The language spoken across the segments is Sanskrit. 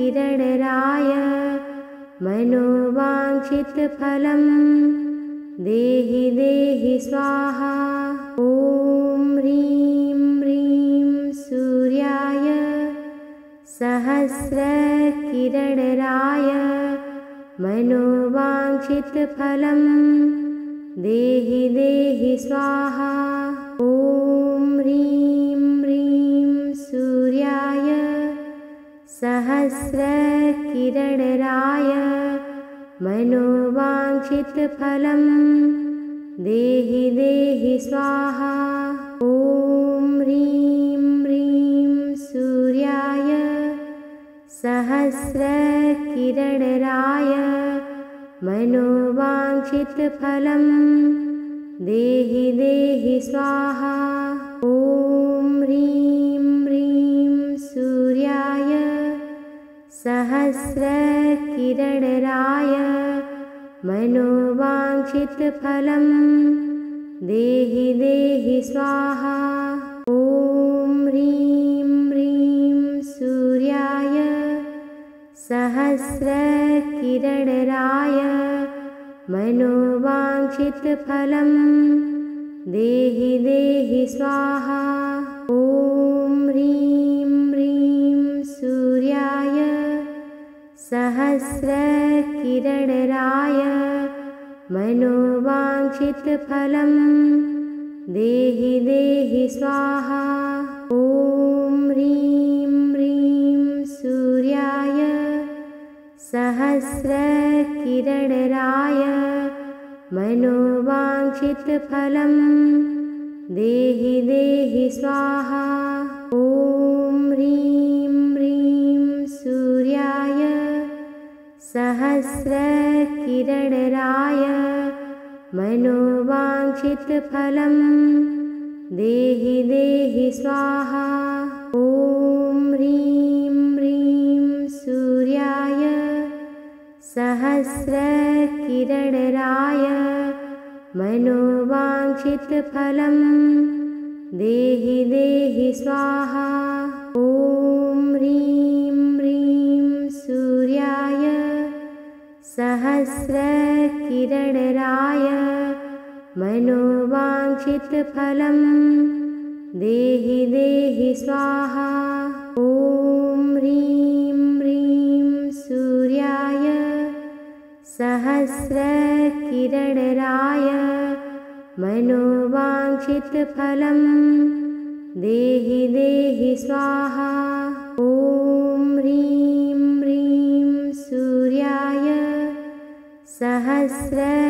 सहस्रकिरणराय मनोवाञ्छितफलं देहि देहि स्वाहा। ॐ ह्रीं ह्रीं सूर्याय सहस्रकिरणराय मनोवाञ्छितफलं देहि देहि स्वाहा। ॐ ह्रीं ह्रीं सूर्याय सहस्रकिरणराय मनोवाञ्छितफलं देहि देहि स्वाहा। ॐ ह्रीं ह्रीं सूर्याय सहस्रकिरणराय मनोवाञ्छितफलं देहि देहि स्वाहा। ॐ ह्रीं ह्रीं सूर्याय सहस्रकिरणराय मनोवाञ्छितफलं देहि देहि स्वाहा। ॐ ह्रीं ह्रीं सूर्याय सहस्रकिरणराय मनोवाञ्छितफलं देहि देहि स्वाहा। ॐ ह्रीं ह्रीं सूर्याय सहस्रकिरणराय मनोवाञ्छितफलं देहि देहि स्वाहा। ॐ ह्रीं ह्रीं सूर्याय सहस्रकिरणराय मनोवाञ्छितफलं देहि देहि स्वाहा। ॐ ह्रीं ह्रीं सूर्याय सहस्रकिरणराय मनोवाञ्छितफलं देहि देहि स्वाहा। ॐ ह्रीं ह्रीं सूर्याय सहस्रकिरणराय मनोवाञ्छितफलं देहि देहि स्वाहा। ॐ ह्रीं ह्रीं सूर्याय सहस्रकिरणराय मनोवाञ्छितफलं देहि देहि स्वाहा। ॐ ह्रीं ह्रीं सूर्याय सहस्रकिरणराय मनोवाञ्छितफलं देहि देहि स्वाहा। ॐ ह्रीं ह्रीं सूर्याय सहस्रकिरणराय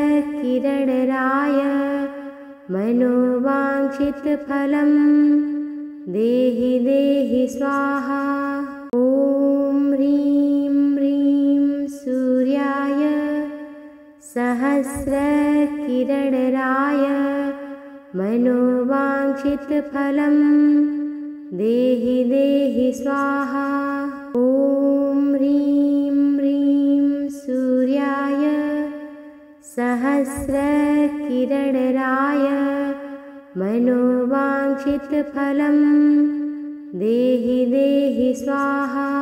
मनोवाञ्छितफलं देहि देहि स्वाहा। ॐ ह्रीं ह्रीं सूर्याय सहस्रकिरणराय मनोवाञ्छितफलं देहि देहि स्वाहा। ॐ ह्रीं ह्रीं सूर्याय सहस्रकिरणराय मनोवाञ्छितफलं देहि देहि स्वाहा।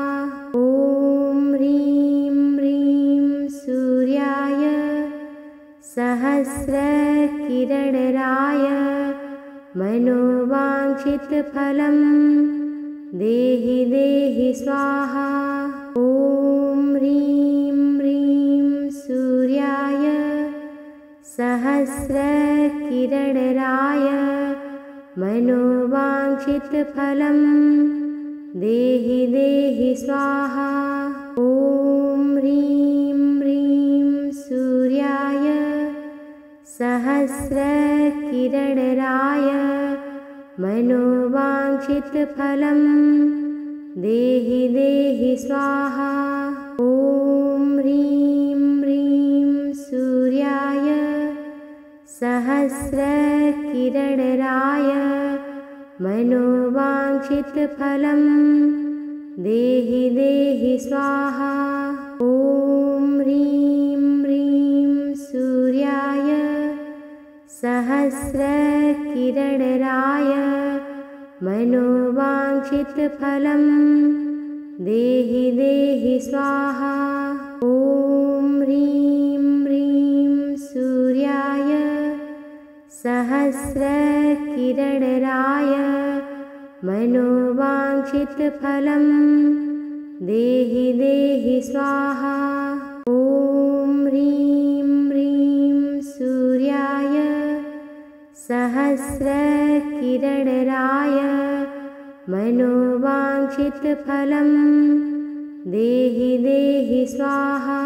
ॐ ह्रीं ह्रीं सूर्याय सहस्रकिरणराय मनोवाञ्छितफलं देहि देहि स्वाहा। ॐ ह्रीं ह्रीं सूर्याय सहस्रकिरणराय मनोवाञ्छितफलं देहि देहि स्वाहा। ॐ ह्रीं ह्रीं सूर्याय सहस्रकिरणराय मनोवाञ्छितफलं देहि देहि स्वाहा। ॐ ह्रीं ह्रीं सूर्याय सहस्रकिरणराय मनोवाञ्छितफलं देहि देहि स्वाहा। ॐ ह्रीं ह्रीं सूर्याय सहस्रकिरणराय मनोवाञ्छितफलं देहि देहि स्वाहा। ॐ ह्रीं ह्रीं सूर्याय सहस्रकिरणराय मनोवाञ्छितफलं देहि देहि स्वाहा। ॐ ह्रीं ह्रीं सूर्याय सहस्रकिरणराय मनोवाञ्छितफलं देहि देहि स्वाहा।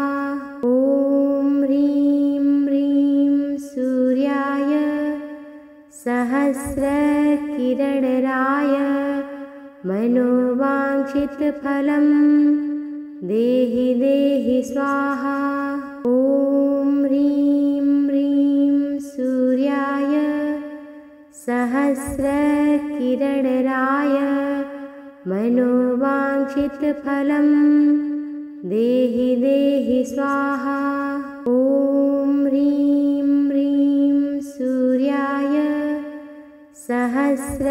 ॐ ह्रीं ह्रीं सूर्याय सहस्रकिरणराय मनोवाञ्छितफलं देहि देहि स्वाहा। ॐ ह्रीं ह्रीं सूर्याय सहस्रकिरणराय मनोवाञ्छितफलं देहि देहि स्वाहा। ॐ ह्रीं ह्रीं सूर्याय सहस्रकिरणराय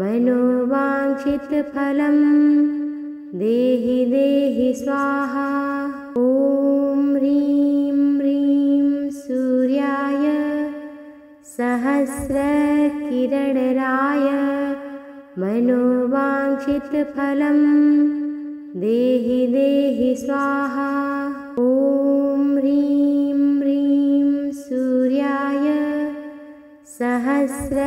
मनोवाञ्छितफलं देहि देहि स्वाहा। ॐ ह्रीं ह्रीं सूर्याय सहस्रकिरणराय मनोवाञ्छितफलं देहि देहि स्वाहा। ॐ ह्रीं ह्रीं सूर्याय सहस्रकिरणराय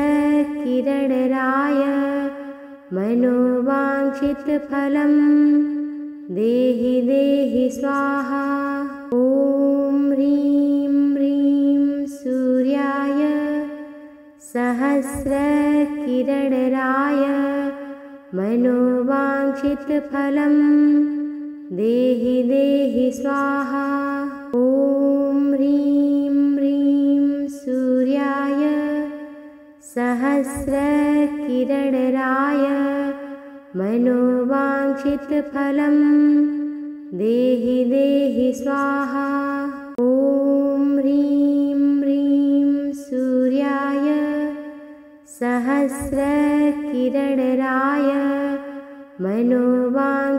मनोवाञ्छितफलं देहि देहि स्वाहा। ॐ ह्रीं ह्रीं सूर्याय सहस्रकिरणराय मनोवाञ्छितफलं देहि देहि स्वाहा। ॐ ह्रीं ह्रीं सूर्याय सहस्रकिरणराय मनोवाञ्छितफलं देहि देहि स्वाहा। ॐ ह्रीं ह्रीं सूर्याय सहस्रकिरणराय मनोवाञ्छितफलं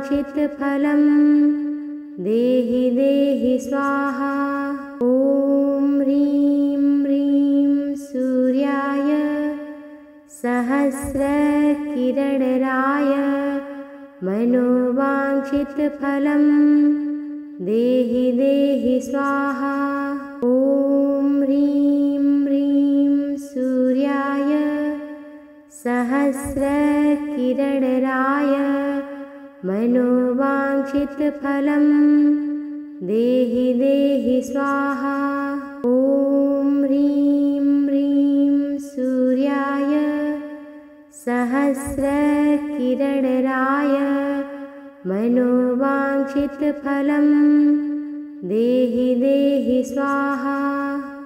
देहि देहि स्वाहा। ॐ ह्रीं ह्रीं सूर्याय सहस्रकिरणराय मनोवाञ्छितफलं देहि देहि स्वाहा। ॐ ह्रीं ह्रीं सूर्याय सहस्रकिरणराय मनोवाञ्छितफलं देहि देहि स्वाहा। ॐ ह्रीं ह्रीं सूर्याय सहस्रकिरणराय मनोवाञ्छितफलं देहि देहि स्वाहा।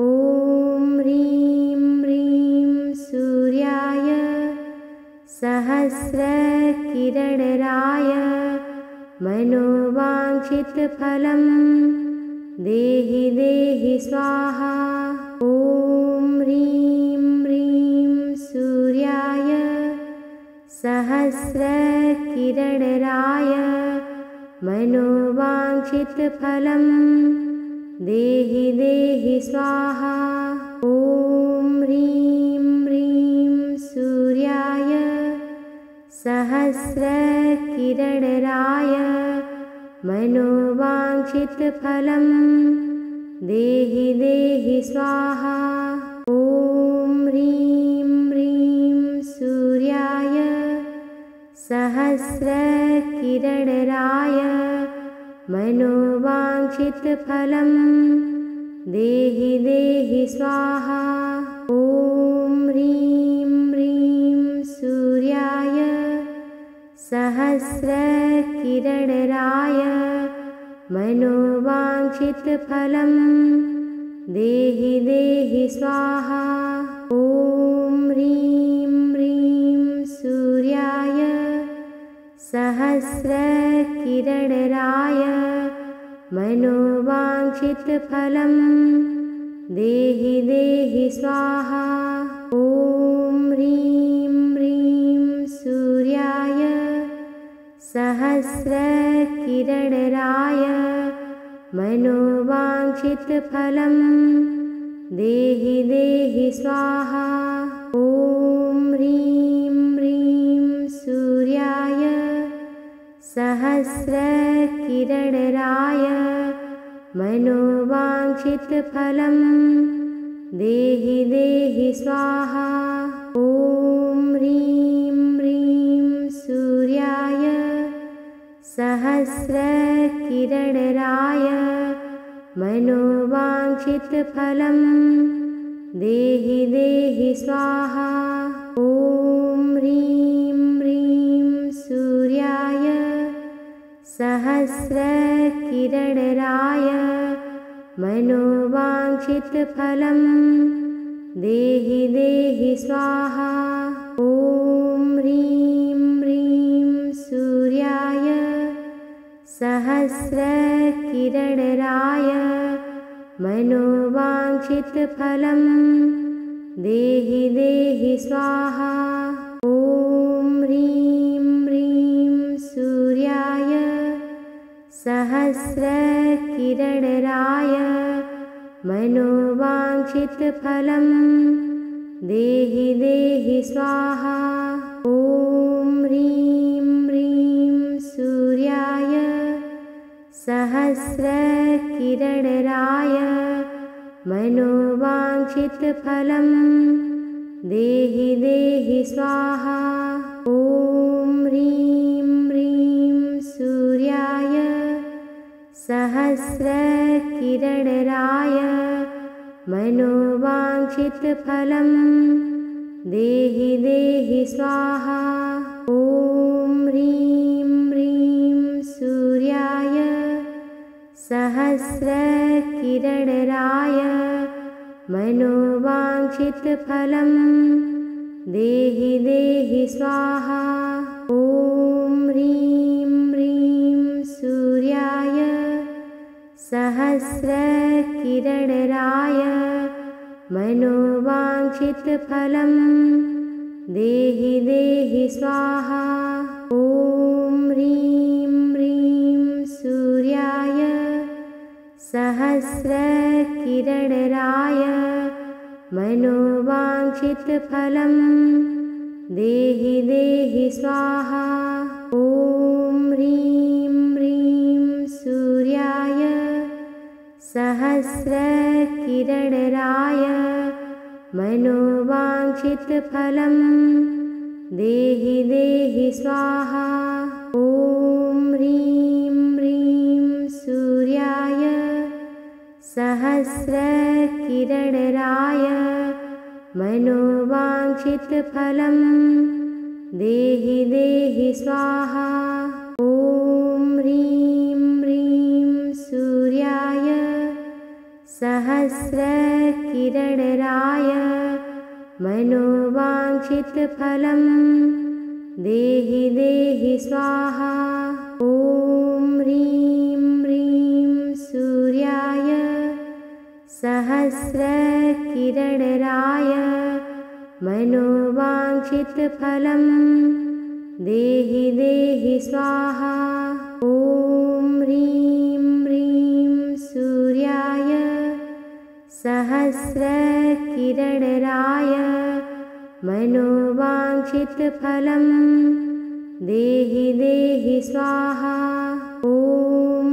ॐ ह्रीं ह्रीं सूर्याय सहस्रकिरणराय मनोवाञ्छितफलं देहि देहि स्वाहा। ॐ ह्रीं ह्रीं सूर्याय सहस्रकिरणराय मनोवाञ्छितफलं देहि देहि स्वाहा। ॐ ह्रीं ह्रीं सूर्याय सहस्रकिरणराय मनोवाञ्छितफलं देहि देहि स्वाहा। ॐ ह्रीं ह्रीं सूर्याय सहस्रकिरणराय मनोवाञ्छितफलं देहि देहि स्वाहा। ॐ ह्रीं ह्रीं सूर्याय सहस्रकिरणराय मनोवाञ्छितफलं देहि देहि स्वाहा। ॐ ह्रीं ह्रीं सूर्याय सहस्रकिरणराय मनोवाञ्छितफलं देहि देहि स्वाहा। ॐ ह्रीं ह्रीं सूर्याय सहस्रकिरणराय मनोवाञ्छितफलं देहि देहि स्वाहा। ॐ ह्रीं ह्रीं सूर्याय सहस्रकिरणराय मनोवाञ्छितफलं देहि देहि स्वाहा। ॐ ह्रीं ह्रीं सूर्याय सहस्रकिरणराय मनोवाञ्छितफलं देहि देहि स्वाहा। ॐ ह्रीं ह्रीं सूर्याय सहस्रकिरणराय मनोवाञ्छितफलं देहि देहि स्वाहा। ॐ ह्रीं ह्रीं सूर्याय सहस्रकिरणराय मनोवाञ्छितफलं देहि देहि स्वाहा। ॐ ह्रीं ह्रीं सूर्याय सहस्रकिरणराय मनोवाञ्छितफलं देहि देहि स्वाहा। ॐ ह्रीं ह्रीं सूर्याय सहस्रकिरणराय मनोवाञ्छितफलं देहि देहि स्वाहा। ॐ ह्रीं ह्रीं सूर्याय सहस्रकिरणराय मनोवाञ्छितफलं देहि देहि स्वाहा। ॐ ह्रीं ह्रीं सूर्याय सहस्रकिरणराय मनोवाञ्छितफलं देहि देहि स्वाहा। ॐ ह्रीं ह्रीं सूर्याय सहस्रकिरणराय मनोवाञ्छितफलं देहि देहि स्वाहा। ॐ ह्रीं ह्रीं सूर्याय सहस्रकिरणराय मनोवाञ्छितफलं देहि देहि स्वाहा। ॐ ह्रीं ह्रीं सूर्याय सहस्रकिरणराय मनोवाञ्छितफलं देहि देहि स्वाहा। ॐ ह्रीं ह्रीं सूर्याय सहस्रकिरणराय मनोवाञ्छितफलं देहि देहि स्वाहा। ॐ ह्रीं ह्रीं सूर्याय सहस्रकिरणराय मनोवाञ्छितफलं देहि देहि स्वाहा। ॐ ह्रीं ह्रीं सूर्याय सहस्रकिरणराय मनोवाञ्छितफलं देहि देहि स्वाहा। ॐ ह्रीं ह्रीं सूर्याय सहस्रकिरणराय मनोवाञ्छितफलं देहि देहि स्वाहा। ॐ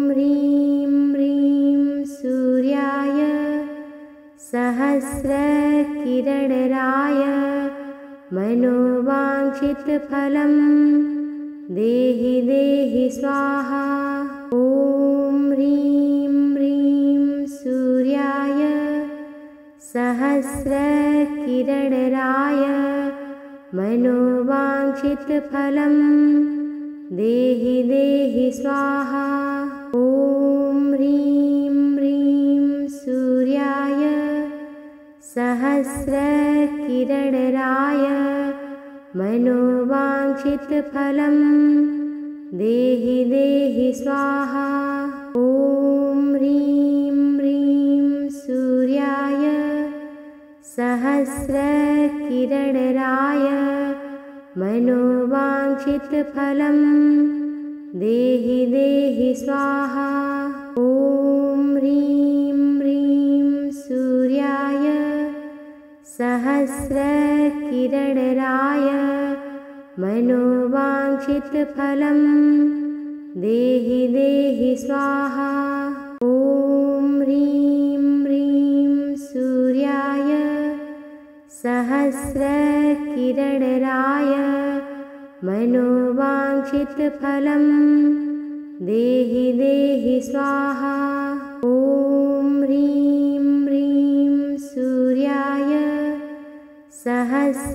ह्रीं ह्रीं सूर्याय सहस्रकिरणराय मनोवाञ्छितफलं देहि देहि स्वाहा। ॐ ह्रीं ह्रीं सूर्याय सहस्रकिरणराय मनोवाञ्छितफलं देहि देहि स्वाहा। ॐ ह्रीं ह्रीं सूर्याय सहस्रकिरणराय मनोवाञ्छितफलं देहि देहि स्वाहा। ॐ ह्रीं ह्रीं सूर्याय सहस्रकिरणराय मनोवाञ्छितफलं देहि देहि स्वाहा। ॐ ह्रीं ह्रीं सूर्याय सहस्रकिरणराय मनोवाञ्छितफलं देहि देहि स्वाहा। ॐ ह्रीं ह्रीं सूर्याय सहस्रकिरणराय मनोवाञ्छितफलं देहि देहि स्वाहा। ॐ ह्रीं ह्रीं सूर्याय सहस्रकिरणराय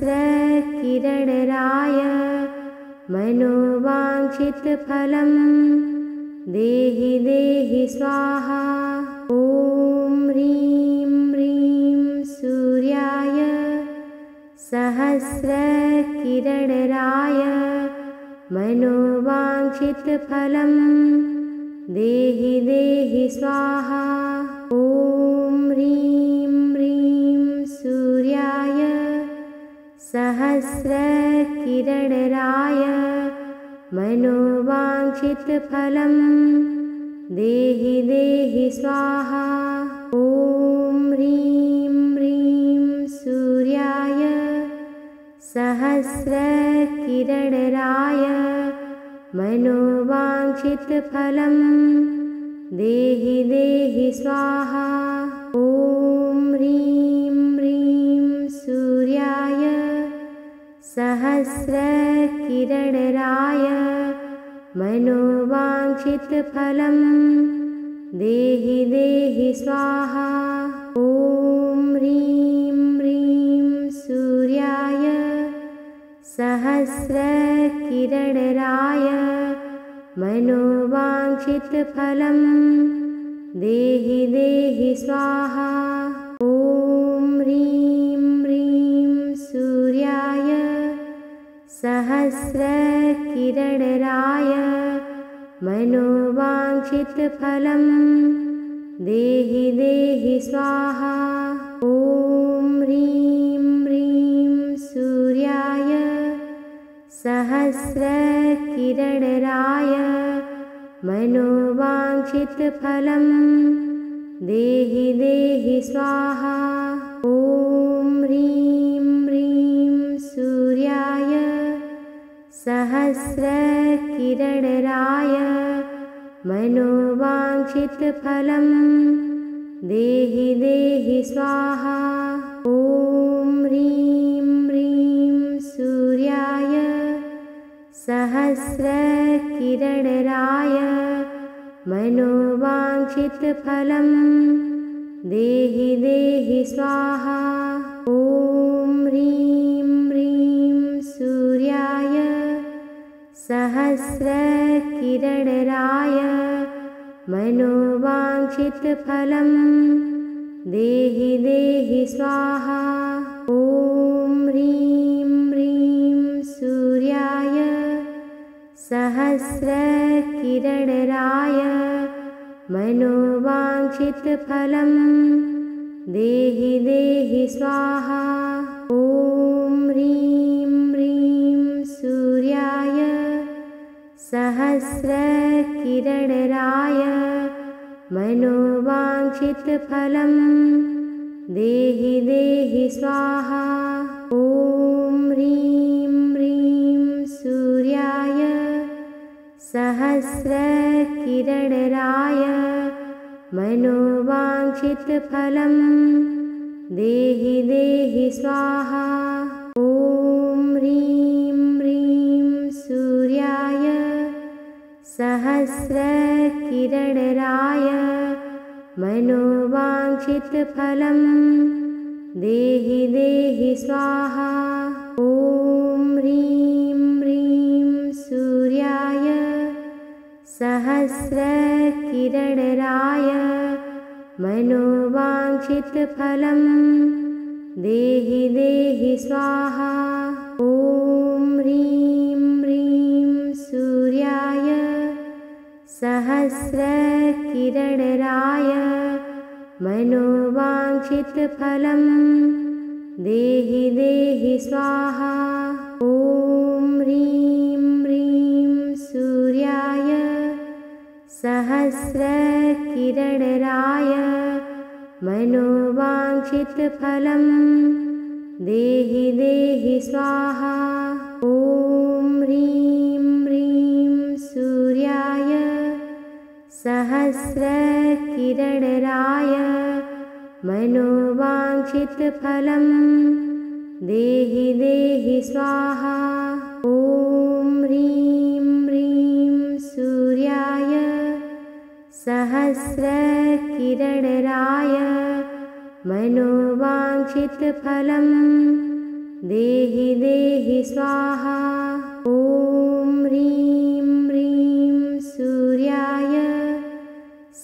मनोवाञ्छितफलं देहि देहि स्वाहा। ॐ ह्रीं ह्रीं सूर्याय सहस्रकिरणराय मनोवाञ्छितफलं देहि देहि स्वाहा। ॐ ह्रीं ह्रीं सूर्याय सहस्रकिरणराय मनोवाञ्छितफलं देहि देहि स्वाहा। ॐ ह्रीं ह्रीं सूर्याय सहस्रकिरणराय मनोवाञ्छितफलं देहि देहि स्वाहा। ॐ ह्रीं ह्रीं सूर्याय सहस्रकिरणराय मनोवाञ्छितफलं देहि देहि स्वाहा। ॐ ह्रीं ह्रीं सूर्याय सहस्रकिरणराय मनोवाञ्छितफलं देहि देहि स्वाहा। ॐ ह्रीं ह्रीं सूर्याय सहस्रकिरणराय मनोवाञ्छितफलं देहि देहि स्वाहा। ॐ ह्रीं ह्रीं सूर्याय सहस्रकिरणराय मनोवाञ्छितफलं देहि देहि स्वाहा। ॐ ह्रीं ह्रीं सूर्याय सहस्रकिरणराय मनोवाञ्छितफलं देहि देहि स्वाहा। ॐ ह्रीं ह्रीं सूर्याय सहस्रकिरणराय मनोवाञ्छितफलं देहि देहि स्वाहा। ॐ ह्रीं ह्रीं सूर्याय सहस्रकिरणराय मनोवाञ्छितफलं देहि देहि स्वाहा। ॐ ह्रीं ह्रीं सूर्याय सहस्रकिरणराय मनोवाञ्छितफलं देहि देहि स्वाहा। ॐ ह्रीं ह्रीं सूर्याय सहस्रकिरणराय मनोवाञ्छितफलं देहि देहि स्वाहा। ॐ ह्रीं ह्रीं सूर्याय सहस्रकिरणराय मनोवाञ्छितफलं देहि देहि स्वाहा। ॐ ह्रीं ह्रीं सूर्याय सहस्रकिरणराय मनोवाञ्छितफलं देहि देहि स्वाहा। ॐ ह्रीं ह्रीं सूर्याय सहस्रकिरणराय मनोवाञ्छितफलं देहि देहि स्वाहा। ॐ ह्रीं ह्रीं सूर्याय सहस्रकिरणराय मनोवाञ्छितफलं देहि देहि स्वाहा। ॐ ह्रीं ह्रीं सूर्याय मनोवाञ्छितफलं देहि देहि स्वाहा। ॐ ह्रीं ह्रीं सूर्याय सहस्रकिरणराय मनोवाञ्छितफलं देहि देहि स्वाहा। ॐ ह्रीं ह्रीं सूर्याय सहस्रकिरणराय मनोवाञ्छितफलं देहि देहि स्वाहा। ॐ ह्रीं ह्रीं सूर्याय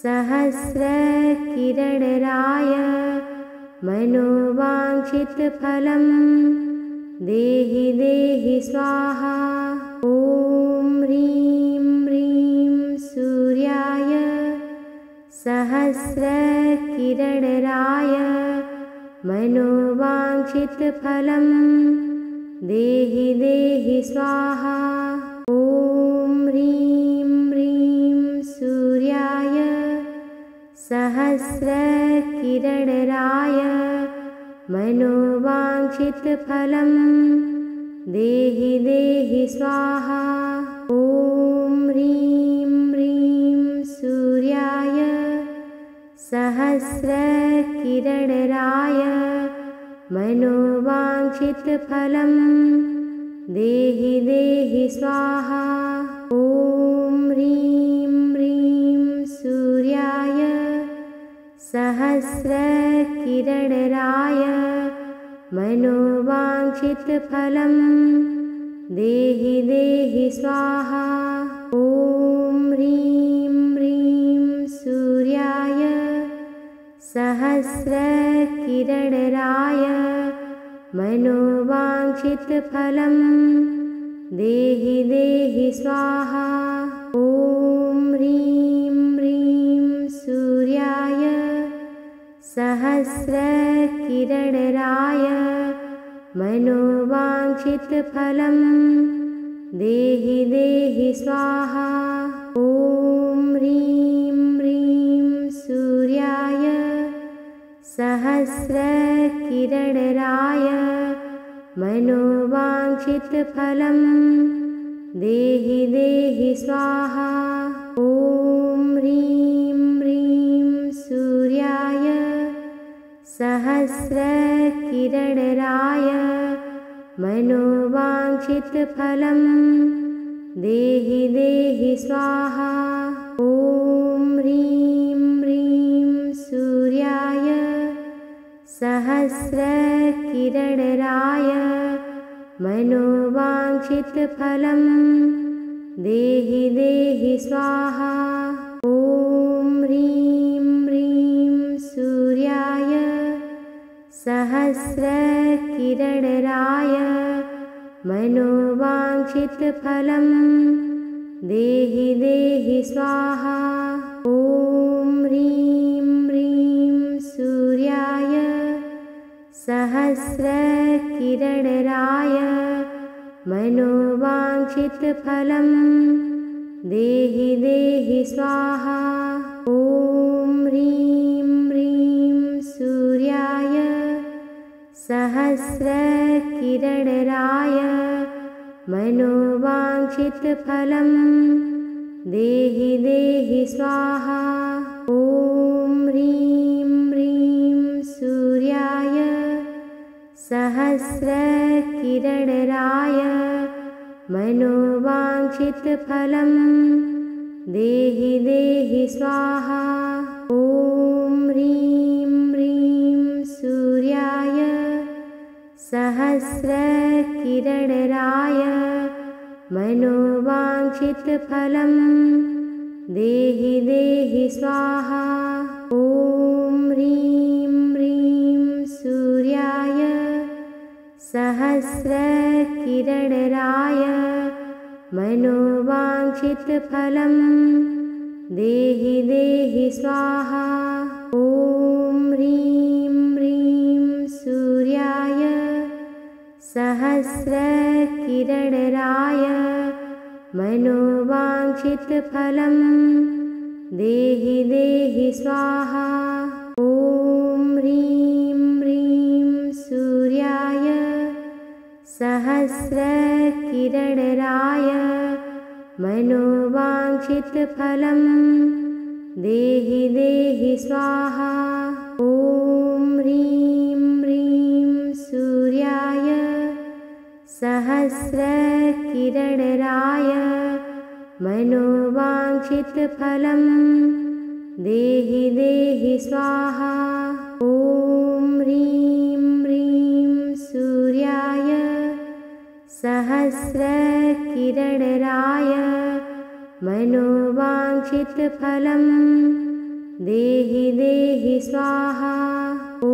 सहस्रकिरणराय मनोवाञ्छितफलं देहि देहि स्वाहा। ॐ ह्रीं ह्रीं सूर्याय सहस्रकिरणराय मनोवाञ्छितफलं देहि देहि स्वाहा। ॐ ह्रीं ह्रीं सूर्याय सहस्रकिरणराय मनोवाञ्छितफलं देहि देहि स्वाहा। ॐ ह्रीं ह्रीं सूर्याय सहस्रकिरणराय मनोवाञ्छितफलं देहि देहि स्वाहा। ॐ ह्रीं ह्रीं सूर्याय सहस्रकिरणराय मनोवाञ्छितफलं देहि देहि स्वाहा। ॐ ह्रीं ह्रीं सूर्याय सहस्रकिरणराय मनोवाञ्छितफलं देहि देहि स्वाहा। ॐ ह्रीं ह्रीं सूर्याय सहस्रकिरणराय मनोवाञ्छितफलं देहि देहि स्वाहा। ॐ ह्रीं ह्रीं सूर्याय सहस्रकिरणराय मनोवाञ्छितफलं देहि देहि स्वाहा। ॐ ह्रीं ह्रीं सूर्याय सहस्रकिरणराय मनोवाञ्छितफलं देहि देहि स्वाहा। ॐ ह्रीं ह्रीं सूर्याय सहस्रकिरणराय मनोवाञ्छितफलं देहि देहि स्वाहा। ॐ ह्रीं ह्रीं सूर्याय सहस्रकिरणराय मनोवाञ्छितफलं देहि देहि स्वाहा। ॐ ह्रीं ह्रीं सूर्याय सहस्रकिरणराय मनोवाञ्छितफलं देहि देहि स्वाहा। ॐ ह्रीं ह्रीं सूर्याय सहस्रकिरणराय मनोवाञ्छितफलं देहि देहि स्वाहा। ॐ ह्रीं ह्रीं सूर्याय सहस्रकिरणराय मनोवाञ्छितफलं देहि देहि स्वाहा। ॐ ह्रीं ह्रीं सूर्याय सहस्रकिरणराय मनोवाञ्छितफलं देहि देहि स्वाहा। ॐ ह्रीं ह्रीं सूर्याय सहस्रकिरणराय मनोवाञ्छितफलं देहि देहि स्वाहा। ॐ ह्रीं ह्रीं सूर्याय सहस्रकिरणराय मनोवाञ्छितफलं देहि देहि स्वाहा। ॐ ह्रीं सहस्रकिरणराय मनोवाञ्छितफलं देहि देहि स्वाहा। ॐ ह्रीं ह्रीं सूर्याय सहस्रकिरणराय मनोवाञ्छितफलं देहि देहि स्वाहा। ॐ ह्रीं ह्रीं सूर्याय सहस्रकिरणराय मनोवाञ्छितफलं देहि देहि स्वाहा। ॐ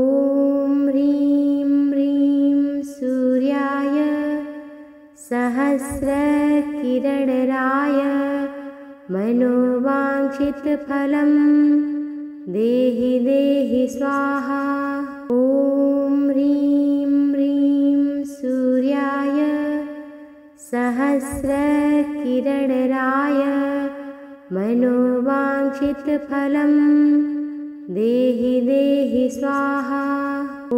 ह्रीं ह्रीं सूर्याय सहस्रकिरणराय मनोवाञ्छितफलं देहि देहि स्वाहा। ॐ ह्रीं ह्रीं सूर्याय सहस्रकिरणराय मनोवाञ्छितफलं देहि देहि स्वाहा। ॐ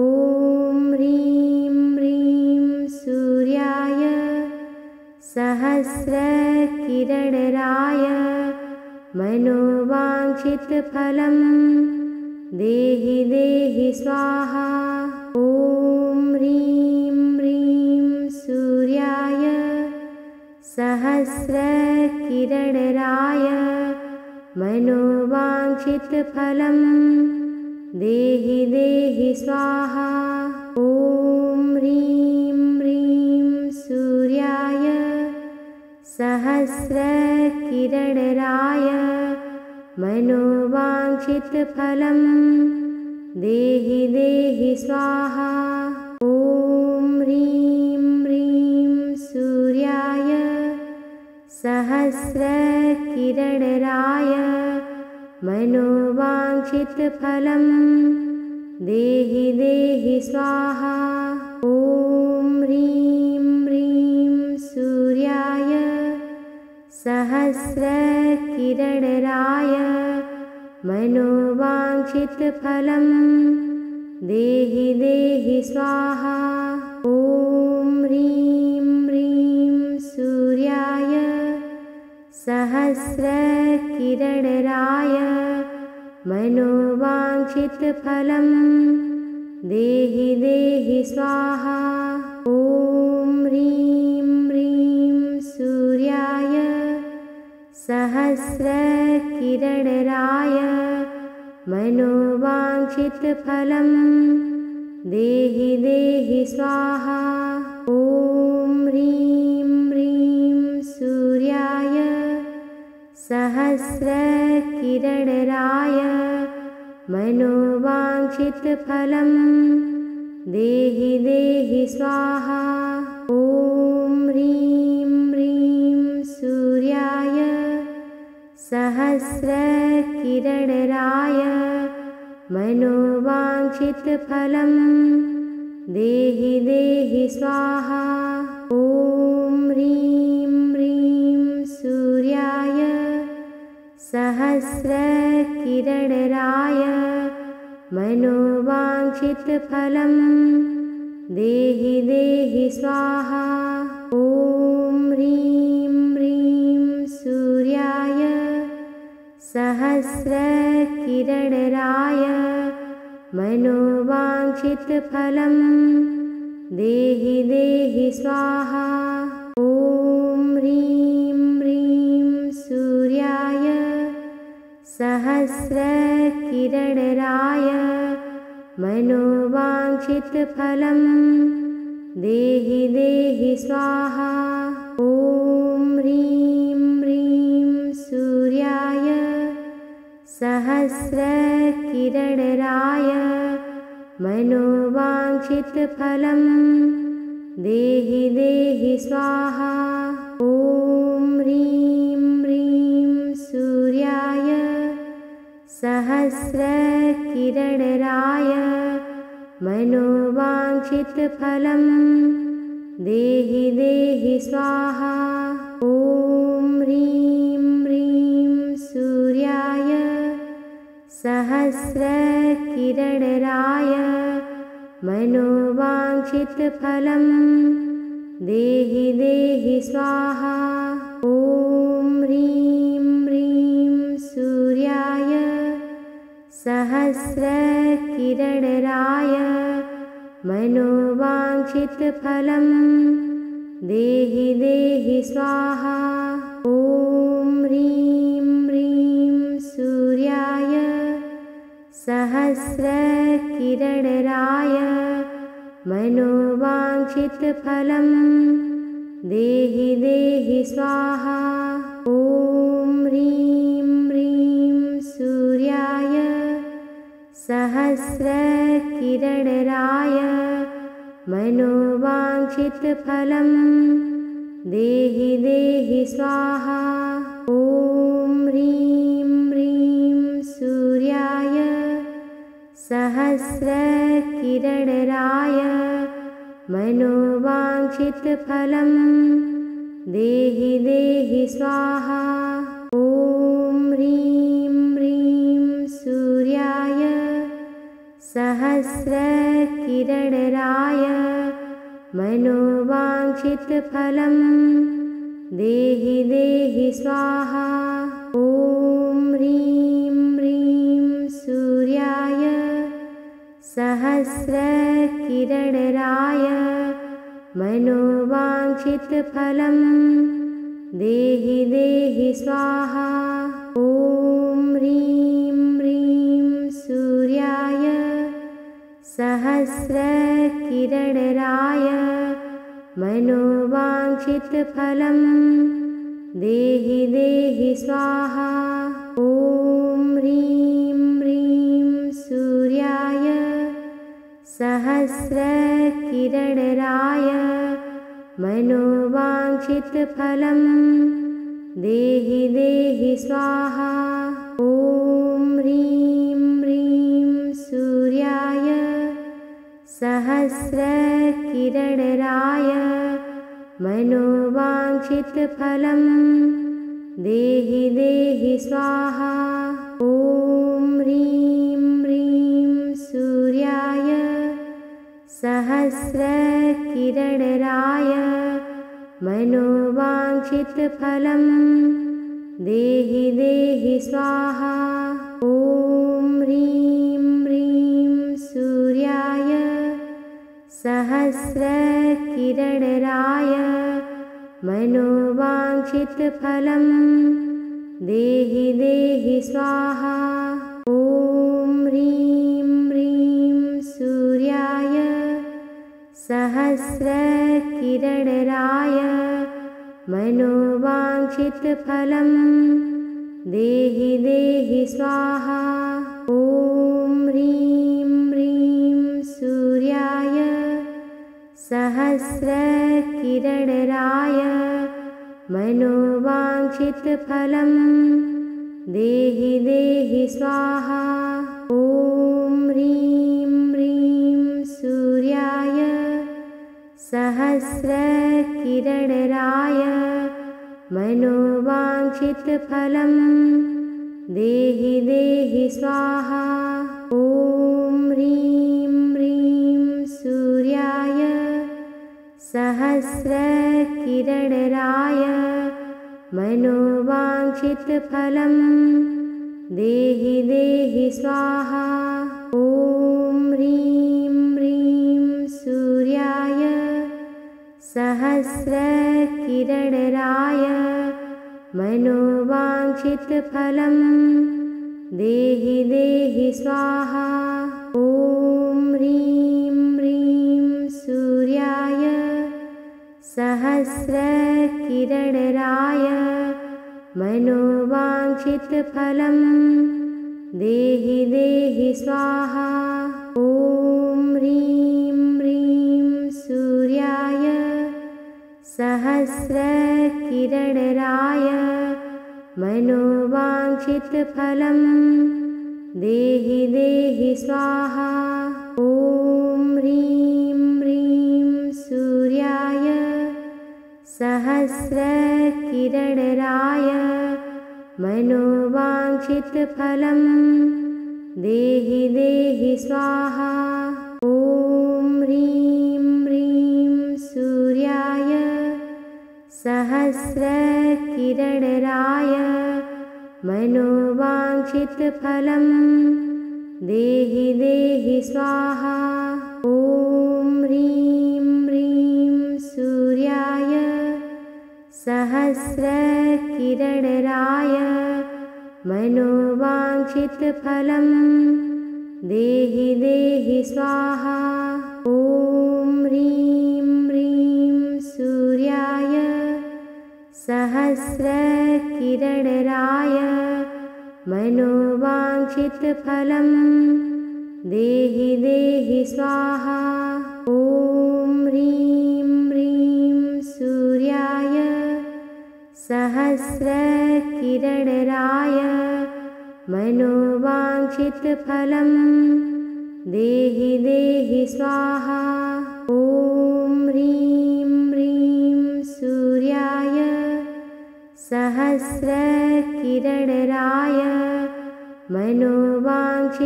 ह्रीं ह्रीं सूर्याय सहस्रकिरणराय मनोवाञ्छितफलं देहि देहि स्वाहा। ॐ ह्रीं ह्रीं सूर्याय सहस्रकिरणराय मनोवाञ्छितफलं देहि देहि स्वाहा। ॐ ह्रीं ह्रीं सूर्याय सहस्रकिरणराय मनोवाञ्छितफलं देहि देहि स्वाहा। ॐ ह्रीं ह्रीं सूर्याय सहस्रकिरणराय मनोवाञ्छितफलं देहि देहि स्वाहा। ॐ ह्रीं ह्रीं सूर्याय सहस्रकिरणराय मनोवाञ्छितफलं देहि देहि स्वाहा। ॐ ह्रीं ह्रीं सूर्याय सहस्रकिरणराय मनोवाञ्छितफलं देहि देहि स्वाहा। ॐ ह्रीं ह्रीं सूर्याय सहस्रकिरणराय मनोवाञ्छितफलं देहि देहि स्वाहा। ॐ ह्रीं ह्रीं सूर्याय सहस्रकिरणराय मनोवाञ्छितफलं देहि देहि स्वाहा। ॐ ह्रीं ह्रीं सूर्याय सहस्रकिरणराय मनोवाञ्छितफलं देहि देहि स्वाहा। ॐ ह्रीं ह्रीं सूर्याय सहस्रकिरणराय मनोवाञ्छितफलं देहि देहि स्वाहा। ॐ ह्रीं ह्रीं सूर्याय सहस्रकिरणराय मनोवाञ्छितफलं देहि देहि स्वाहा। ॐ ह्रीं ह्रीं सूर्याय सहस्रकिरणराय मनोवाञ्छितफलं देहि देहि स्वाहा। ॐ ह्रीं ह्रीं सूर्याय सहस्रकिरणराय मनोवाञ्छितफलं देहि देहि स्वाहा। ॐ ह्रीं ह्रीं सूर्याय सहस्रकिरणराय मनोवाञ्छितफलं देहि देहि स्वाहा। ॐ ह्रीं ह्रीं सूर्याय सहस्रकिरणराय मनोवाञ्छितफलं देहि देहि स्वाहा। ॐ ह्रीं ह्रीं सूर्याय सहस्रकिरणराय मनोवाञ्छितफलं देहि देहि स्वाहा। ॐ ह्रीं ह्रीं सूर्याय सहस्रकिरणराय मनोवाञ्छितफलं देहि देहि स्वाहा। ॐ ह्रीं ह्रीं सूर्याय सहस्रकिरणराय मनोवाञ्छितफलं देहि देहि स्वाहा। ॐ ह्रीं ह्रीं सूर्याय सहस्रकिरणराय मनोवाञ्छितफलं देहि देहि स्वाहा। ॐ ह्रीं ह्रीं सूर्याय सहस्रकिरणराय मनोवाञ्छितफलं देहि देहि स्वाहा। ॐ ह्रीं ह्रीं सूर्याय सहस्रकिरणराय मनोवाञ्छितफलं देहि देहि स्वाहा। ॐ ह्रीं ह्रीं सूर्याय सहस्रकिरणराय मनोवाञ्छितफलं देहि देहि स्वाहा। ॐ ह्रीं ह्रीं सूर्याय सहस्रकिरणराय मनोवाञ्छितफलं देहि देहि स्वाहा। ॐ ह्रीं ह्रीं सूर्याय सहस्रकिरणराय मनोवाञ्छितफलं देहि देहि स्वाहा। ॐ ह्रीं ह्रीं सूर्याय सहस्रकिरणराय मनोवाञ्छितफलं देहि देहि स्वाहा। ॐ ह्रीं ह्रीं सूर्याय सहस्रकिरणराय मनोवाञ्छितफलं देहि देहि स्वाहा। ॐ ह्रीं ह्रीं सूर्याय सहस्रकिरणराय मनोवाञ्छितफलं देहि देहि स्वाहा। ॐ ह्रीं ह्रीं सूर्याय सहस्रकिरणराय मनोवाञ्छितफलं देहि देहि स्वाहा। ॐ ह्रीं ह्रीं सूर्याय सहस्रकिरणराय मनोवाञ्छितफलं देहि देहि स्वाहा। ॐ ह्रीं ह्रीं सूर्याय सहस्रकिरणराय मनोवाञ्छितफलं देहि देहि स्वाहा। ॐ ह्रीं ह्रीं सूर्याय सहस्रकिरणराय मनोवाञ्छितफलं देहि देहि स्वाहा। ॐ ह्रीं ह्रीं सूर्याय सहस्रकिरणराय मनोवाञ्छितफलं देहि देहि स्वाहा। ॐ ह्रीं ह्रीं सूर्याय सहस्रकिरणराय मनोवाञ्छितफलं देहि देहि स्वाहा। ॐ ह्रीं ह्रीं सूर्याय सहस्रकिरणराय मनोवाञ्छितफलं देहि देहि स्वाहा। ॐ ह्रीं ह्रीं सूर्याय सहस्रकिरणराय मनोवाञ्छितफलं देहि देहि स्वाहा। ॐ ह्रीं ह्रीं सूर्याय सहस्रकिरणराय मनोवाञ्छितफलं देहि देहि स्वाहा। ॐ ह्रीं ह्रीं सूर्याय सहस्रकिरणराय मनोवाञ्छितफलं देहि देहि स्वाहा। ॐ ह्रीं ह्रीं सूर्याय सहस्रकिरणराय मनोवाञ्छितफलं देहि देहि स्वाहा। ॐ ह्रीं ह्रीं सूर्याय सहस्रकिरणराय मनोवाञ्छितफलं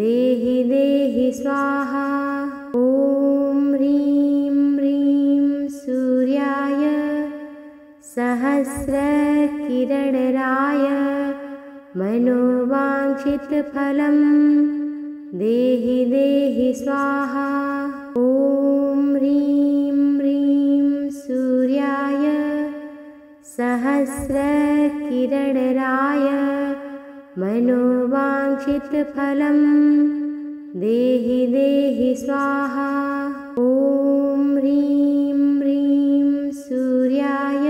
देहि देहि स्वाहा। ॐ ह्रीं ह्रीं सूर्याय सहस्रकिरणराय मनोवाञ्छितफलं देहि देहि स्वाहा। ॐ ह्रीं ह्रीं सूर्याय सहस्रकिरणराय मनोवाञ्छितफलं देहि देहि स्वाहा। ॐ ह्रीं ह्रीं सूर्याय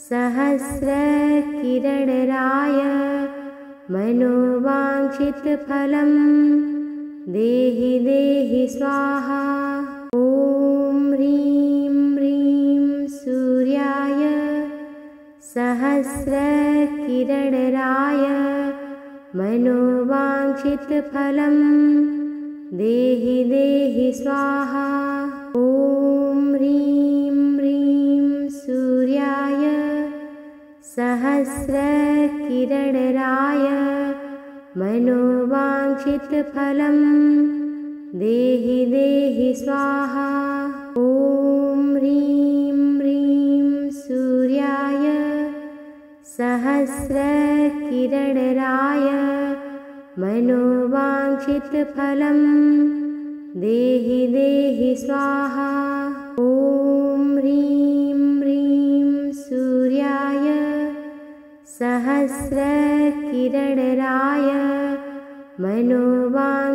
सहस्रकिरणराय मनोवाञ्छितफलं देहि देहि स्वाहा। ॐ ह्रीं ह्रीं सूर्याय सहस्रकिरणराय मनोवाञ्छितफलं देहि देहि स्वाहा। ॐ ह्रीं ह्रीं सूर्याय सहस्रकिरणराय मनोवाञ्छितफलं देहि देहि स्वाहा। ॐ ह्रीं ह्रीं सूर्याय सहस्रकिरणराय मनोवाञ्छितफलं देहि देहि स्वाहा। ॐ ह्रीं ह्रीं सूर्याय सहस्रकिरणराय मनोवाञ्छितफलं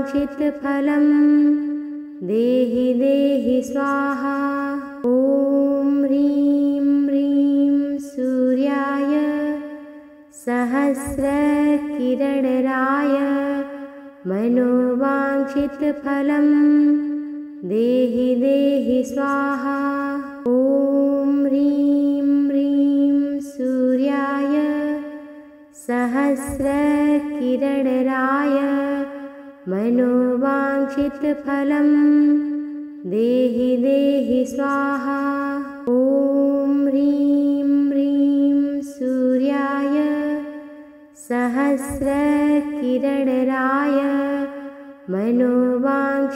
देहि देहि स्वाहा। ॐ ह्रीं ह्रीं सूर्याय सहस्रकिरणराय मनोवाञ्छितफलं देहि देहि स्वाहा। ॐ ह्रीं ह्रीं सूर्याय सहस्रकिरणराय मनोवाञ्छितफलं देहि देहि स्वाहा। ॐ ह्रीं ह्रीं सूर्याय सहस्रकिरणराय मनोवाञ्छितफलं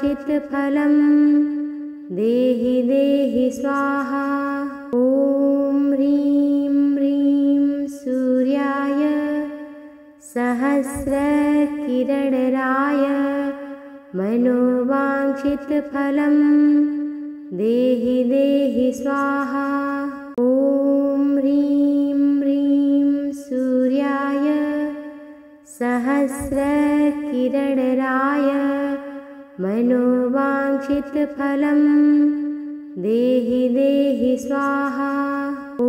देहि देहि स्वाहा। ॐ ह्रीं ह्रीं सूर्याय सहस्रकिरणराय मनोवाञ्छितफलं देहि देहि स्वाहा। ॐ ह्रीं ह्रीं सूर्याय सहस्रकिरणराय मनोवाञ्छितफलं देहि देहि स्वाहा। ॐ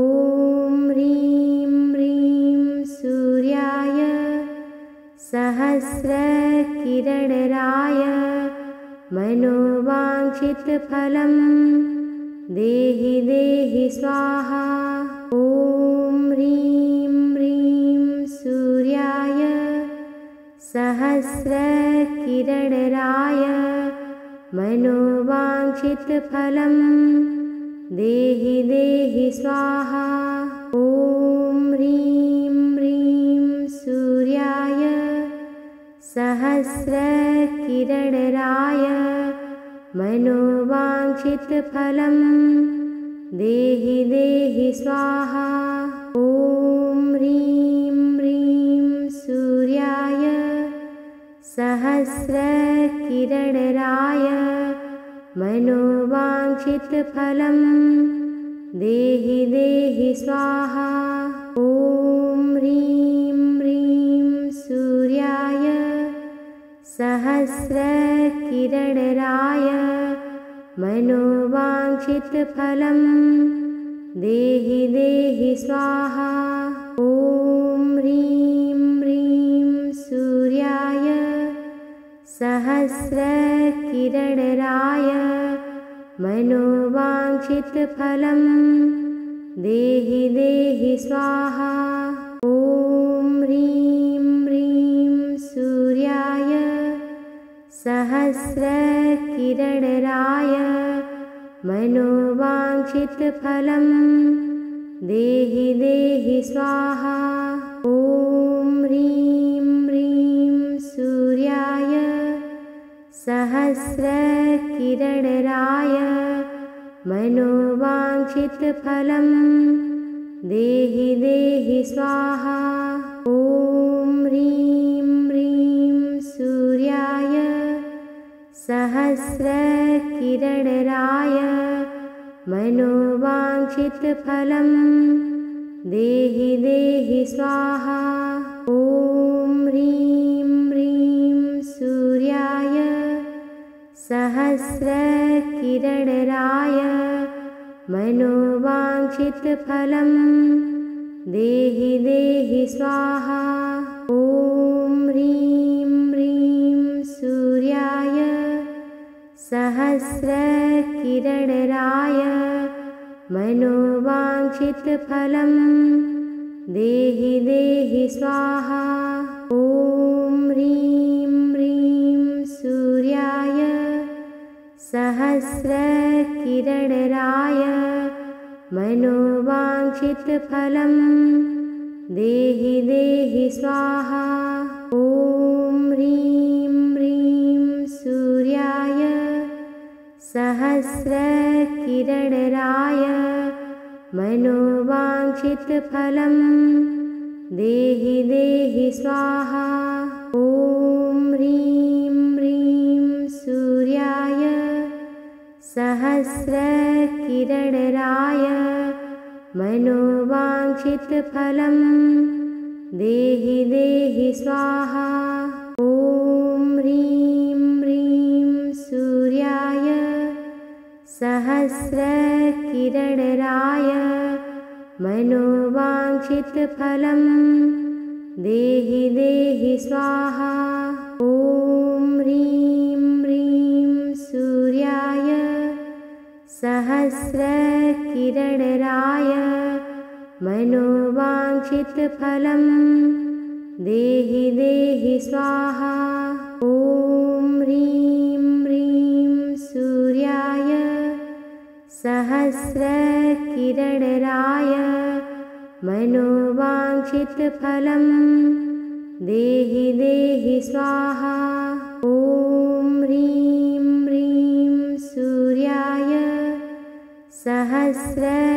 ह्रीं ह्रीं सूर्याय सहस्रकिरणराय मनोवाञ्छितफलं देहि देहि स्वाहा। ॐ ह्रीं ह्रीं सूर्याय सहस्रकिरणराय मनोवाञ्छितफलं देहि देहि स्वाहा। ॐ ह्रीं ह्रीं सूर्याय सहस्रकिरणराय मनोवाञ्छितफलं देहि देहि स्वाहा। ॐ ह्रीं ह्रीं सूर्याय सहस्रकिरणराय मनोवाञ्छितफलं देहि देहि स्वाहा। ॐ ह्रीं ह्रीं सूर्याय सहस्रकिरणराय मनोवाञ्छितफलं देहि देहि स्वाहा। ॐ ह्रीं ह्रीं सूर्याय सहस्रकिरणराय मनोवाञ्छितफलं देहि देहि स्वाहा। ॐ ह्रीं ह्रीं सूर्याय सहस्रकिरणराय मनोवाञ्छितफलं देहि देहि स्वाहा। ॐ ह्रीं ह्रीं सूर्याय सहस्रकिरणराय मनोवाञ्छितफलं देहि देहि स्वाहा। ॐ ह्रीं ह्रीं सूर्याय सहस्रकिरणराय मनोवाञ्छितफलं देहि देहि स्वाहा। ॐ ह्रीं ह्रीं सूर्याय सहस्रकिरणराय मनोवाञ्छितफलं देहि देहि स्वाहा। ॐ ह्रीं ह्रीं सूर्याय सहस्रकिरणराय मनोवाञ्छितफलं देहि देहि स्वाहा। ॐ ह्रीं ह्रीं सूर्याय सहस्रकिरणराय मनोवाञ्छितफलं देहि देहि स्वाहा। ॐ ह्रीं ह्रीं सूर्याय सहस्रकिरणराय मनोवाञ्छितफलं देहि देहि स्वाहा। ॐ ह्रीं ह्रीं सूर्याय सहस्रकिरणराय मनोवाञ्छितफलं देहि देहि स्वाहा। ॐ ह्रीं ह्रीं सूर्याय सहस्रकिरणराय मनोवाञ्छितफलं देहि देहि स्वाहा। ॐ ह्रीं ह्रीं सूर्याय सहस्रकिरणराय मनोवाञ्छितफलं देहि देहि स्वाहा। ॐ ह्रीं ह्रीं सूर्याय सहस्रकिरणराय मनोवाञ्छितफलं देहि देहि स्वाहा। ॐ ह्रीं ह्रीं सूर्याय सहस्रकिरणराय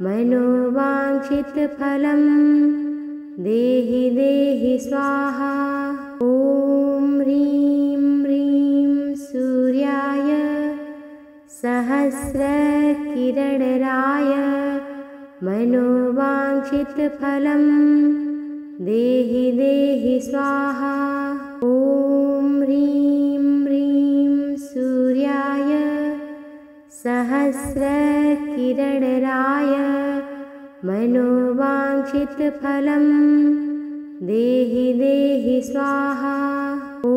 मनोवाञ्छितफलं देहि देहि स्वाहा। ॐ ह्रीं ह्रीं सूर्याय सहस्रकिरणराय मनोवाञ्छितफलं देहि देहि स्वाहा। ॐ ह्रीं ह्रीं सूर्याय सहस्रकिरणराय मनोवाञ्छितफलं देहि देहि स्वाहा। ॐ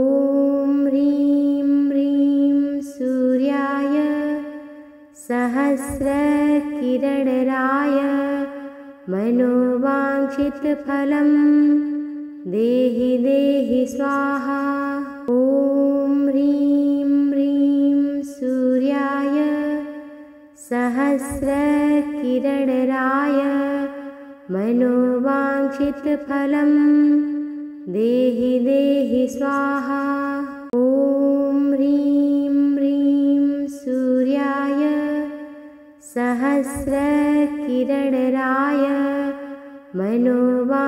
ह्रीं ह्रीं सूर्याय सहस्रकिरणराय मनोवाञ्छितफलं देहि देहि स्वाहा। ॐ ह्रीं ह्रीं सूर्याय सहस्रकिरणराय मनोवाञ्छितफलं देहि देहि स्वाहा। ॐ ह्रीं ह्रीं सूर्याय सहस्रकिरणराय मनोवाञ्छितफलं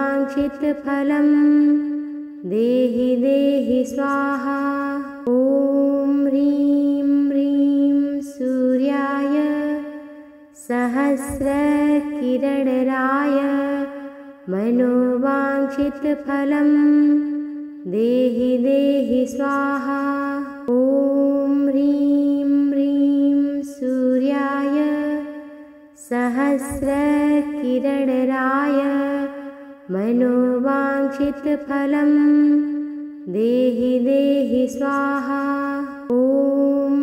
देहि देहि स्वाहा। ॐ ह्रीं ह्रीं सूर्याय सहस्रकिरणराय मनोवाञ्छितफलं देहि देहि स्वाहा। ॐ ह्रीं ह्रीं सूर्याय सहस्रकिरणराय मनोवाञ्छितफलं देहि देहि स्वाहा। ॐ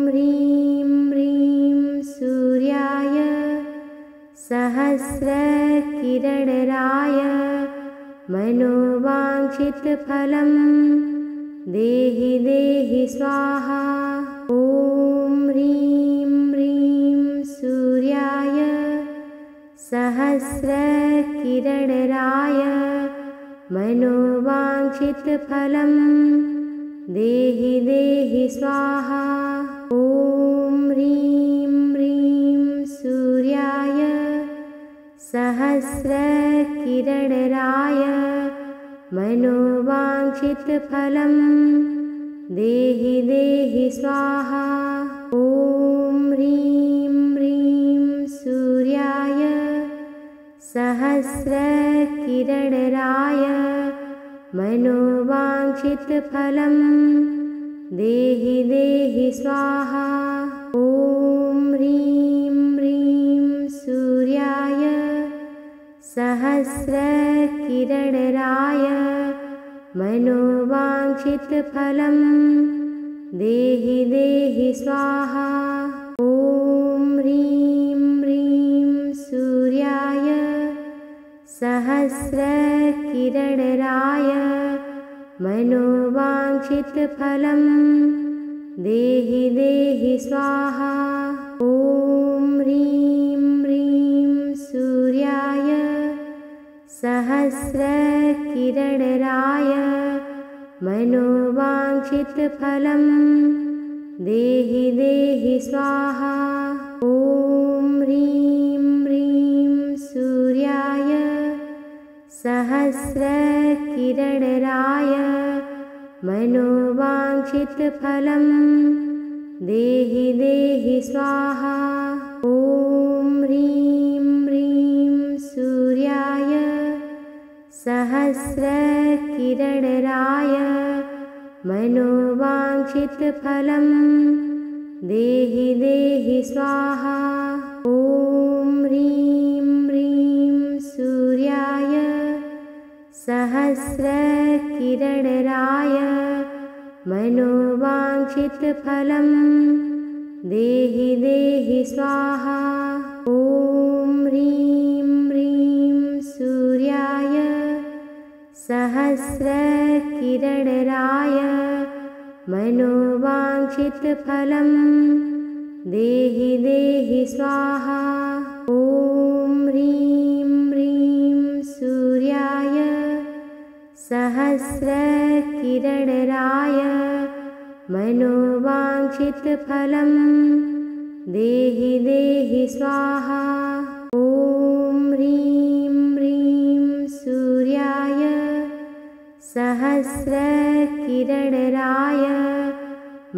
ह्रीं ह्रीं सूर्याय सहस्रकिरणराय मनोवाञ्छितफलं देहि देहि स्वाहा। ॐ ह्रीं ह्रीं सूर्याय सहस्रकिरणराय मनोवाञ्छितफलं देहि देहि स्वाहा। ॐ ह्रीं ह्रीं सूर्याय सहस्रकिरणराय मनोवाञ्छितफलं देहि देहि स्वाहा। ॐ ह्रीं ह्रीं सूर्याय सहस्रकिरणराय मनोवाञ्छितफलं देहि देहि स्वाहा। ॐ ह्रीं ह्रीं सूर्याय सहस्रकिरणराय मनोवाञ्छितफलं देहि देहि स्वाहा। ॐ ह्रीं ह्रीं सूर्याय सहस्रकिरणराय मनोवाञ्छितफलं देहि देहि स्वाहा। ॐ ह्रीं ह्रीं सूर्याय सहस्रकिरणराय मनोवाञ्छितफलं देहि देहि स्वाहा। ॐ ह्रीं ह्रीं सूर्याय सहस्रकिरणराय मनोवाञ्छितफलं देहि देहि स्वाहा। ॐ ह्रीं ह्रीं सूर्याय सहस्रकिरणराय मनोवाञ्छितफलं देहि देहि स्वाहा। ॐ ह्रीं ह्रीं सूर्याय सहस्रकिरणराय मनोवाञ्छितफलं देहि देहि स्वाहा। ॐ ह्रीं ह्रीं सूर्याय सहस्रकिरणराय मनोवाञ्छितफलं देहि देहि स्वाहा। ॐ ह्रीं ह्रीं सूर्याय सहस्रकिरणराय मनोवाञ्छितफलं देहि देहि स्वाहा। ॐ ह्रीं ह्रीं सूर्याय सहस्रकिरणराय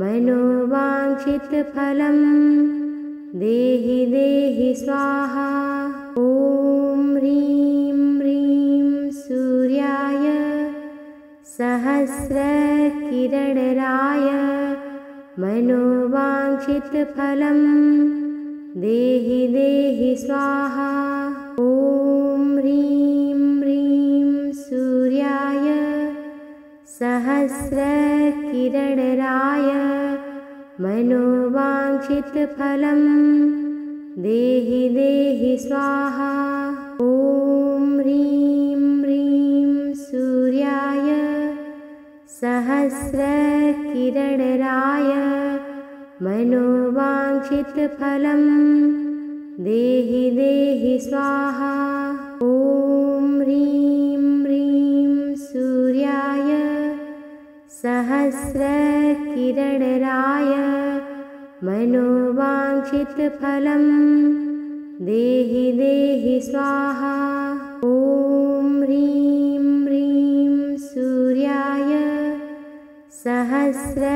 मनोवाञ्छितफलं देहि देहि स्वाहा। ॐ ह्रीं ह्रीं सूर्याय सहस्रकिरणराय मनोवाञ्छितफलं देहि देहि स्वाहा। ॐ ह्रीं ह्रीं सूर्याय सहस्रकिरणराय मनोवाञ्छितफलं देहि देहि स्वाहा। ॐ ह्रीं ह्रीं सूर्याय सहस्रकिरणराय मनोवाञ्छितफलं देहि देहि स्वाहा। ॐ ह्रीं ह्रीं सूर्याय सहस्रकिरणराय मनोवाञ्छितफलं देहि देहि स्वाहा। ॐ ह्रीं ह्रीं सूर्याय सहस्रकिरणराय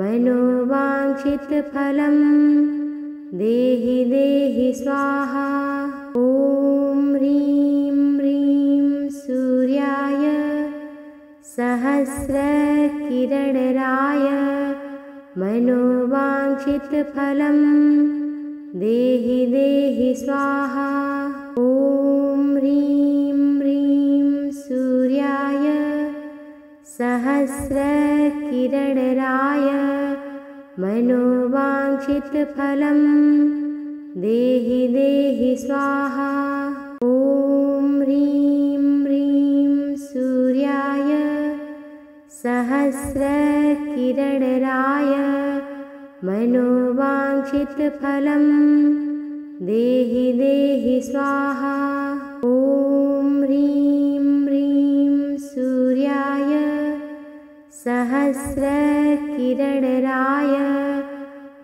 मनोवाञ्छितफलं देहि देहि स्वाहा। ॐ ह्रीं ह्रीं सूर्याय सहस्रकिरणराय मनोवाञ्छितफलं देहि देहि स्वाहा। ॐ ह्रीं ह्रीं सूर्याय सहस्रकिरणराय मनोवाञ्छितफलं देहि देहि स्वाहा। ॐ ह्रीं ह्रीं सूर्याय सहस्रकिरणराय मनोवाञ्छितफलं देहि देहि स्वाहा। ॐ ह्रीं ह्रीं सूर्याय सहस्रकिरणराय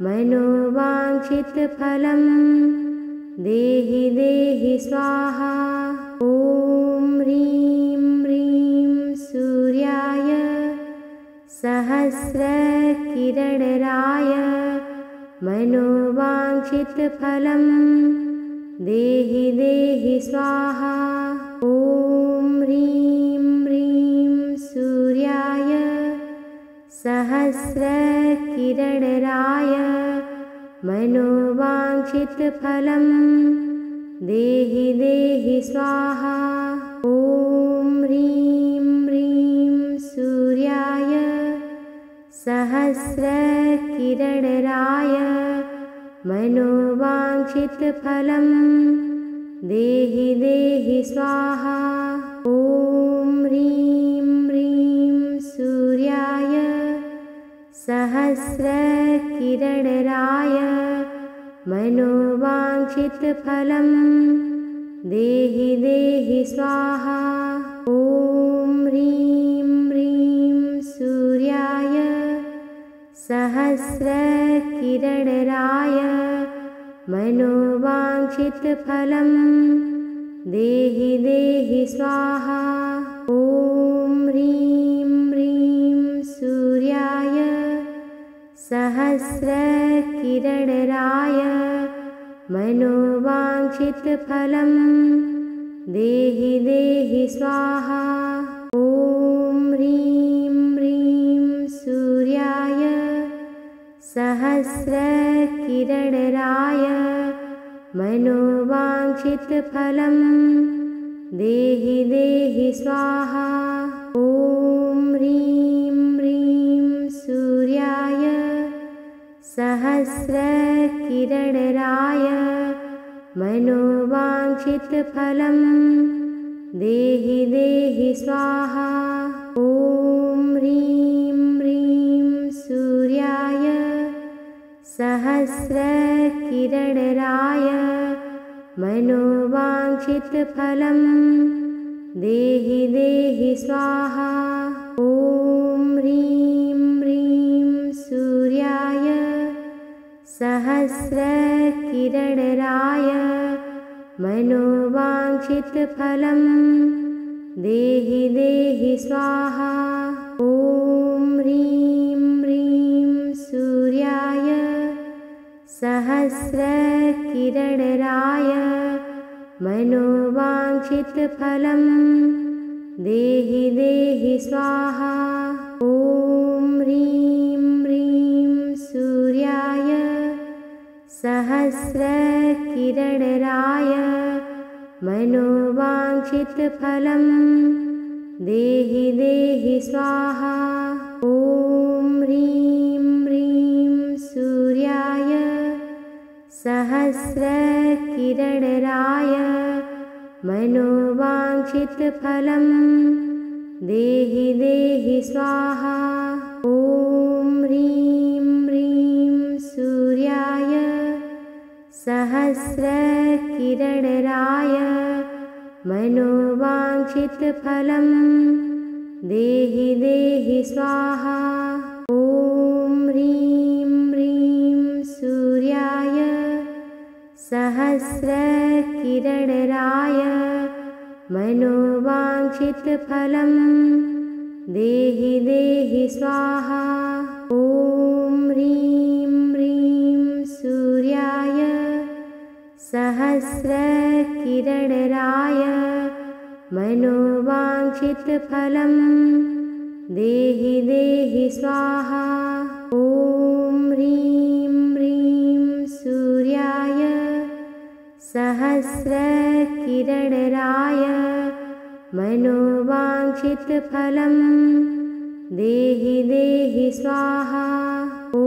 मनोवाञ्छितफलं देहि देहि स्वाहा। ॐ ह्रीं ह्रीं सूर्याय सहस्रकिरणराय मनोवाञ्छितफलं देहि देहि स्वाहा। ॐ ह्रीं ह्रीं सूर्याय सहस्रकिरणराय मनोवाञ्छितफलं देहि देहि स्वाहा। ॐ ह्रीं ह्रीं सूर्याय सहस्रकिरणराय मनोवाञ्छितफलं देहि देहि स्वाहा। ॐ ह्रीं ह्रीं सूर्याय सहस्रकिरणराय मनोवाञ्छितफलं देहि देहि स्वाहा। ॐ ह्रीं ह्रीं सूर्याय सहस्रकिरणराय मनोवाञ्छितफलं देहि देहि स्वाहा। ॐ ह्रीं ह्रीं सूर्याय सहस्रकिरणराय मनोवाञ्छितफलं देहि देहि स्वाहा। ॐ ह्रीं ह्रीं सूर्याय सहस्रकिरणराय मनोवाञ्छितफलं देहि देहि स्वाहा। ॐ ह्रीं ह्रीं सूर्याय सहस्रकिरणराय मनोवाञ्छितफलं देहि देहि स्वाहा। ॐ ह्रीं ह्रीं सूर्याय सहस्रकिरणराय मनोवाञ्छितफलं देहि देहि स्वाहा। ॐ ह्रीं ह्रीं सूर्याय सहस्रकिरणराय मनोवाञ्छितफलं देहि देहि स्वाहा। ॐ ह्रीं ह्रीं सूर्याय सहस्रकिरणराय मनोवाञ्छितफलं देहि देहि स्वाहा। ॐ ह्रीं ह्रीं सूर्याय सहस्रकिरणराय मनोवाञ्छितफलं देहि देहि स्वाहा। ॐ ह्रीं ह्रीं सूर्याय सहस्रकिरणराय मनोवाञ्छितफलं देहि देहि स्वाहा। ॐ ह्रीं ह्रीं सूर्याय सहस्रकिरणराय मनोवाञ्छितफलं देहि देहि स्वाहा। ॐ ह्रीं ह्रीं सूर्याय मनोवाञ्छितफलं देहि देहि स्वाहा। ॐ ह्रीं ह्रीं सूर्याय सहस्रकिरणराय मनोवाञ्छितफलं देहि देहि स्वाहा। ॐ ह्रीं ह्रीं सूर्याय सहस्रकिरणराय मनोवाञ्छितफलं देहि देहि स्वाहा। ॐ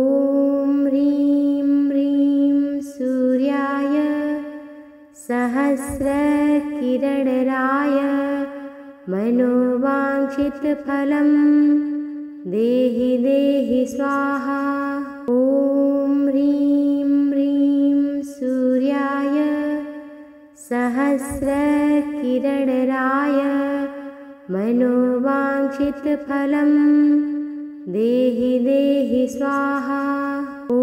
ह्रीं ह्रीं सूर्याय सहस्रकिरणराय मनोवाञ्छितफलं देहि देहि स्वाहा। ॐ ह्रीं ह्रीं सूर्याय सहस्रकिरणराय मनोवाञ्छितफलं देहि देहि स्वाहा। ॐ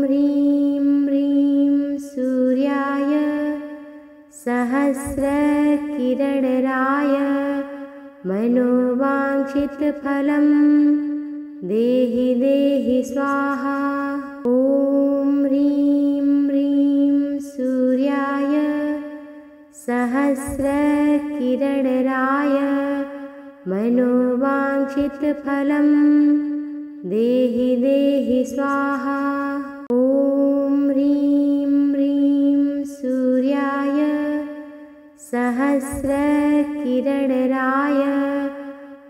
ह्रीं ह्रीं सूर्याय सहस्रकिरणराय मनोवाञ्छितफलं देहि देहि स्वाहा। ॐ ह्रीं ह्रीं सूर्याय सहस्रकिरणराय मनोवाञ्छितफलं देहि देहि स्वाहा। ॐ ह्रीं ह्रीं सूर्याय सहस्रकिरणराय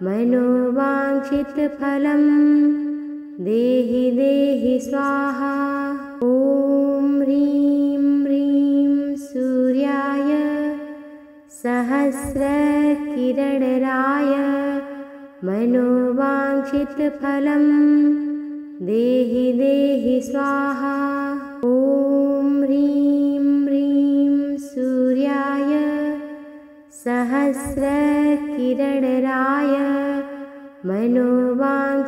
मनोवाञ्छितफलं देहि देहि स्वाहा। ॐ ह्रीं ह्रीं सूर्याय सहस्रकिरणराय मनोवाञ्छितफलं देहि देहि स्वाहा। ॐ ह्रीं ह्रीं सूर्याय सहस्रकिरणराय मनोवाञ्छितफलं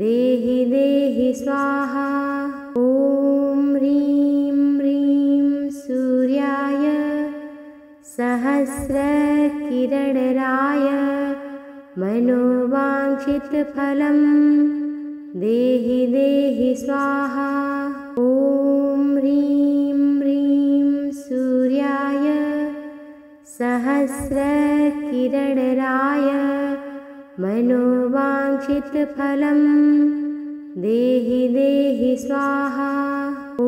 देहि देहि स्वाहा। ॐ ह्रीं ह्रीं सूर्याय सहस्रकिरणराय मनोवाञ्छितफलं देहि देहि स्वाहा। ॐ ह्रीं ह्रीं सूर्याय सहस्रकिरणराय मनोवाञ्छितफलं देहि देहि स्वाहा। ॐ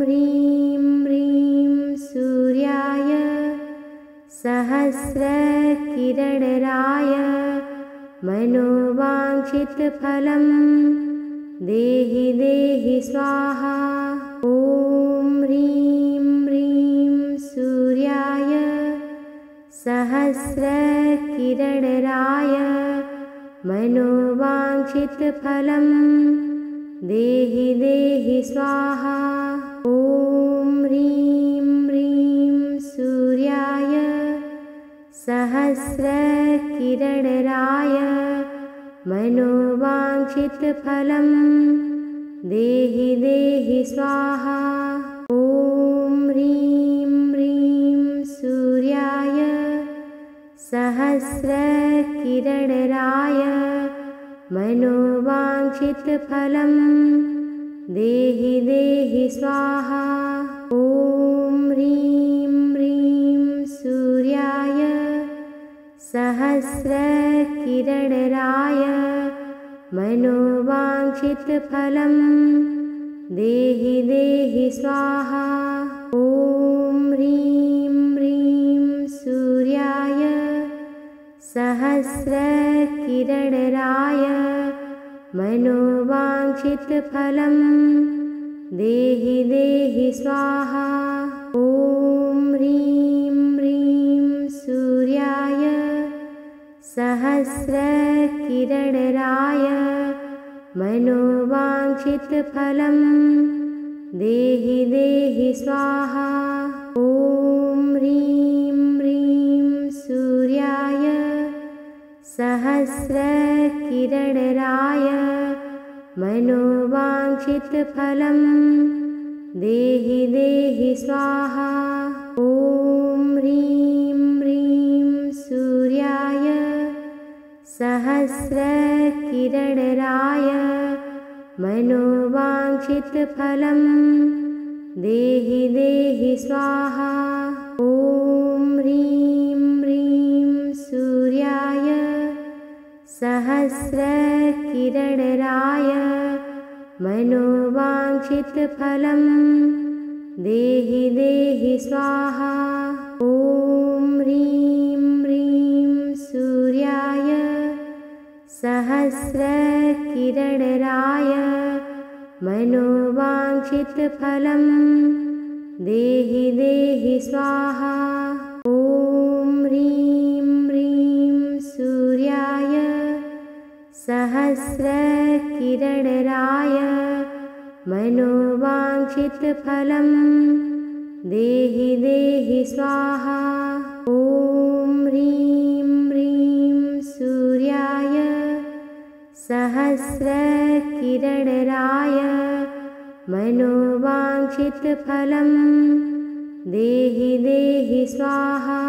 ह्रीं ह्रीं सूर्याय सहस्रकिरणराय मनोवाञ्छितफलं देहि देहि स्वाहा। ॐ ह्रीं ह्रीं सूर्याय सहस्रकिरणराय मनोवाञ्छितफलं देहि देहि स्वाहा। ॐ ह्रीं ह्रीं सूर्याय सहस्रकिरणराय मनोवाञ्छितफलं देहि देहि स्वाहा। ॐ ह्रीं ह्रीं सूर्याय सहस्रकिरणराय मनोवाञ्छितफलं देहि देहि स्वाहा। ॐ ह्रीं ह्रीं सूर्याय सहस्रकिरणराय मनोवाञ्छितफलं देहि देहि स्वाहा। ॐ ह्रीं ह्रीं सूर्याय सहस्रकिरणराय मनोवाञ्छितफलं देहि देहि स्वाहा। ॐ ह्रीं ह्रीं सूर्याय सहस्रकिरणराय मनोवाञ्छितफलं देहि देहि स्वाहा। ॐ ह्रीं ह्रीं सूर्याय सहस्रकिरणराय मनोवाञ्छितफलं देहि देहि स्वाहा। ॐ ह्रीं ह्रीं सूर्याय सहस्रकिरणराय मनोवाञ्छितफलं देहि देहि स्वाहा। ॐ ह्रीं ह्रीं सूर्याय सहस्रकिरणराय मनोवाञ्छितफलं देहि देहि स्वाहा। ॐ ह्रीं ह्रीं सूर्याय सहस्रकिरणराय मनोवाञ्छितफलं देहि देहि स्वाहा। ॐ ह्रीं ह्रीं सूर्याय सहस्रकिरणराय मनोवाञ्छितफलं देहि देहि स्वाहा। ॐ ह्रीं ह्रीं सूर्याय सहस्रकिरणराय मनोवाञ्छितफलं देहि देहि स्वाहा।